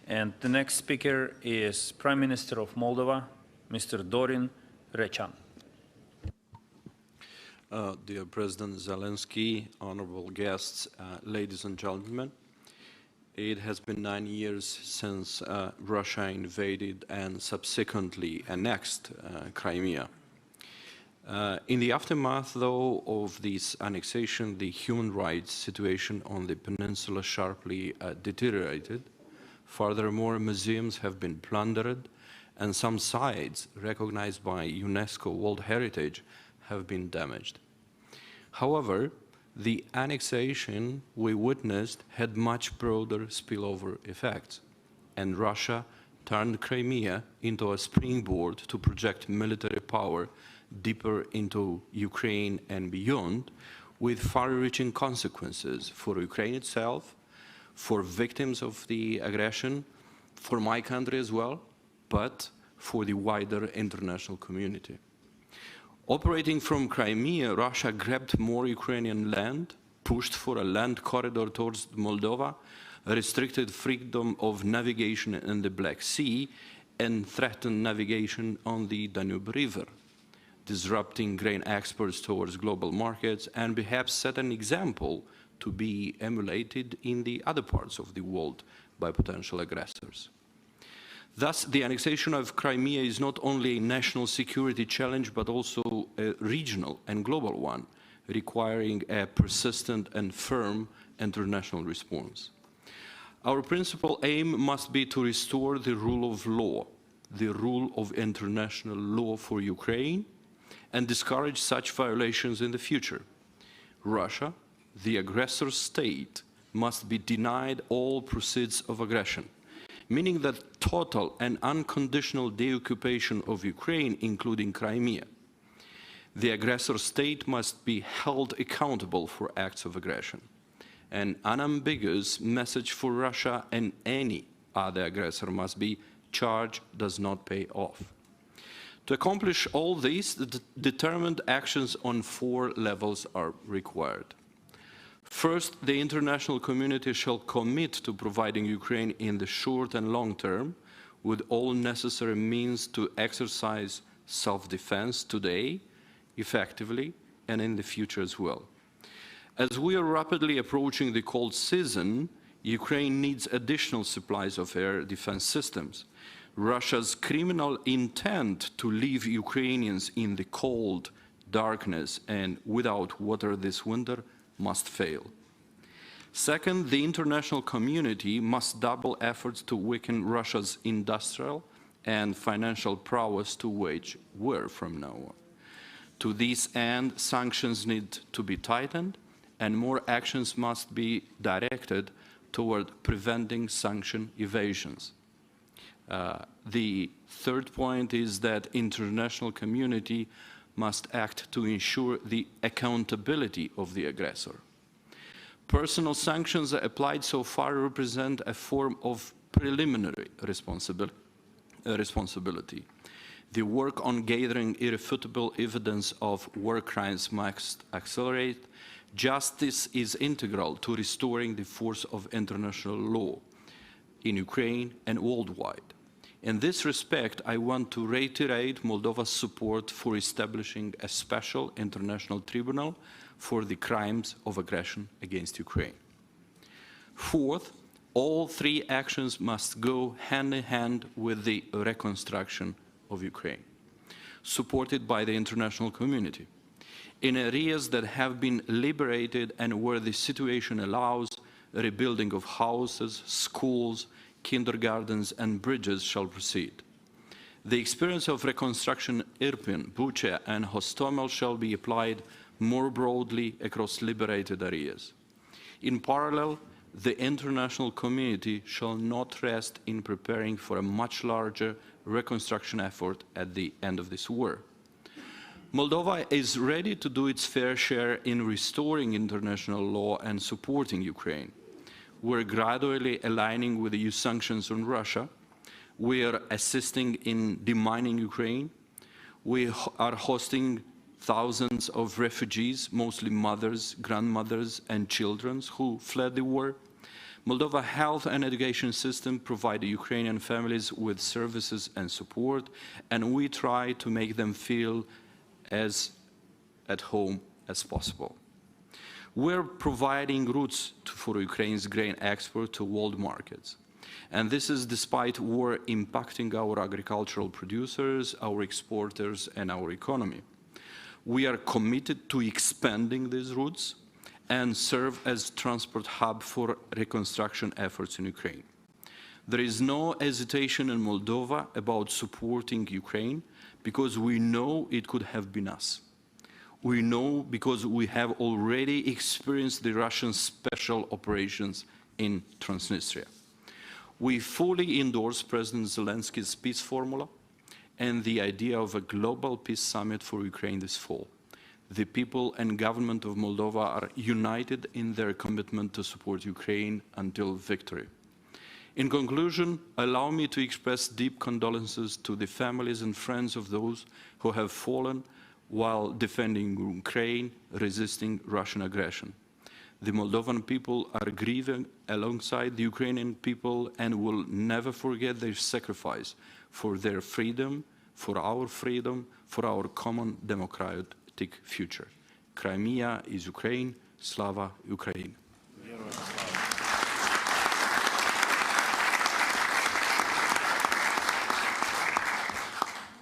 And the next speaker is Prime Minister of Moldova, Mr. Dorin Recean. Dear President Zelensky, honorable guests, ladies and gentlemen, it has been 9 years since Russia invaded and subsequently annexed Crimea. In the aftermath, though, of this annexation, the human rights situation on the peninsula sharply deteriorated. Furthermore, museums have been plundered, and some sites recognized by UNESCO World Heritage have been damaged. However, the annexation we witnessed had much broader spillover effects, and Russia turned Crimea into a springboard to project military power deeper into Ukraine and beyond, with far-reaching consequences for Ukraine itself, for victims of the aggression, for my country as well, but for the wider international community. Operating from Crimea, Russia grabbed more Ukrainian land, pushed for a land corridor towards Moldova, restricted freedom of navigation in the Black Sea, and threatened navigation on the Danube River, disrupting grain exports towards global markets, and perhaps set an example to be emulated in the other parts of the world by potential aggressors. Thus, the annexation of Crimea is not only a national security challenge, but also a regional and global one, requiring a persistent and firm international response. Our principal aim must be to restore the rule of law, the rule of international law for Ukraine, and discourage such violations in the future. Russia, the aggressor state, must be denied all proceeds of aggression, meaning that total and unconditional deoccupation of Ukraine, including Crimea. The aggressor state must be held accountable for acts of aggression. An unambiguous message for Russia and any other aggressor must be: charge does not pay off. To accomplish all this, determined actions on 4 levels are required. First, the international community shall commit to providing Ukraine in the short and long term with all necessary means to exercise self-defense today, effectively, and in the future as well. As we are rapidly approaching the cold season, Ukraine needs additional supplies of air defense systems. Russia's criminal intent to leave Ukrainians in the cold, darkness, and without water this winter must fail. Second, the international community must double efforts to weaken Russia's industrial and financial prowess to wage war from now on. To this end, sanctions need to be tightened, and more actions must be directed toward preventing sanction evasions. The third point is that international community must act to ensure the accountability of the aggressor. Personal sanctions applied so far represent a form of preliminary responsibility. The work on gathering irrefutable evidence of war crimes must accelerate. Justice is integral to restoring the force of international law in Ukraine and worldwide. In this respect, I want to reiterate Moldova's support for establishing a special international tribunal for the crimes of aggression against Ukraine. Fourth, all 3 actions must go hand in hand with the reconstruction of Ukraine, supported by the international community. In areas that have been liberated and where the situation allows, rebuilding of houses, schools, kindergartens and bridges shall proceed. The experience of reconstruction in Irpin, Bucha and Hostomel shall be applied more broadly across liberated areas. In parallel, the international community shall not rest in preparing for a much larger reconstruction effort at the end of this war. Moldova is ready to do its fair share in restoring international law and supporting Ukraine. We're gradually aligning with the EU sanctions on Russia. We are assisting in demining Ukraine. We are hosting thousands of refugees, mostly mothers, grandmothers, and children who fled the war. Moldova health and education system provide Ukrainian families with services and support, and we try to make them feel as at home as possible. We're providing routes for Ukraine's grain export to world markets. And this is despite war impacting our agricultural producers, our exporters, and our economy. We are committed to expanding these routes and serve as transport hub for reconstruction efforts in Ukraine. There is no hesitation in Moldova about supporting Ukraine because we know it could have been us. We know because we have already experienced the Russian special operations in Transnistria. We fully endorse President Zelensky's peace formula and the idea of a global peace summit for Ukraine this fall. The people and government of Moldova are united in their commitment to support Ukraine until victory. In conclusion, allow me to express deep condolences to the families and friends of those who have fallen while defending Ukraine, resisting Russian aggression. The Moldovan people are grieving alongside the Ukrainian people and will never forget their sacrifice for their freedom, for our common democratic future. Crimea is Ukraine, Slava Ukraine.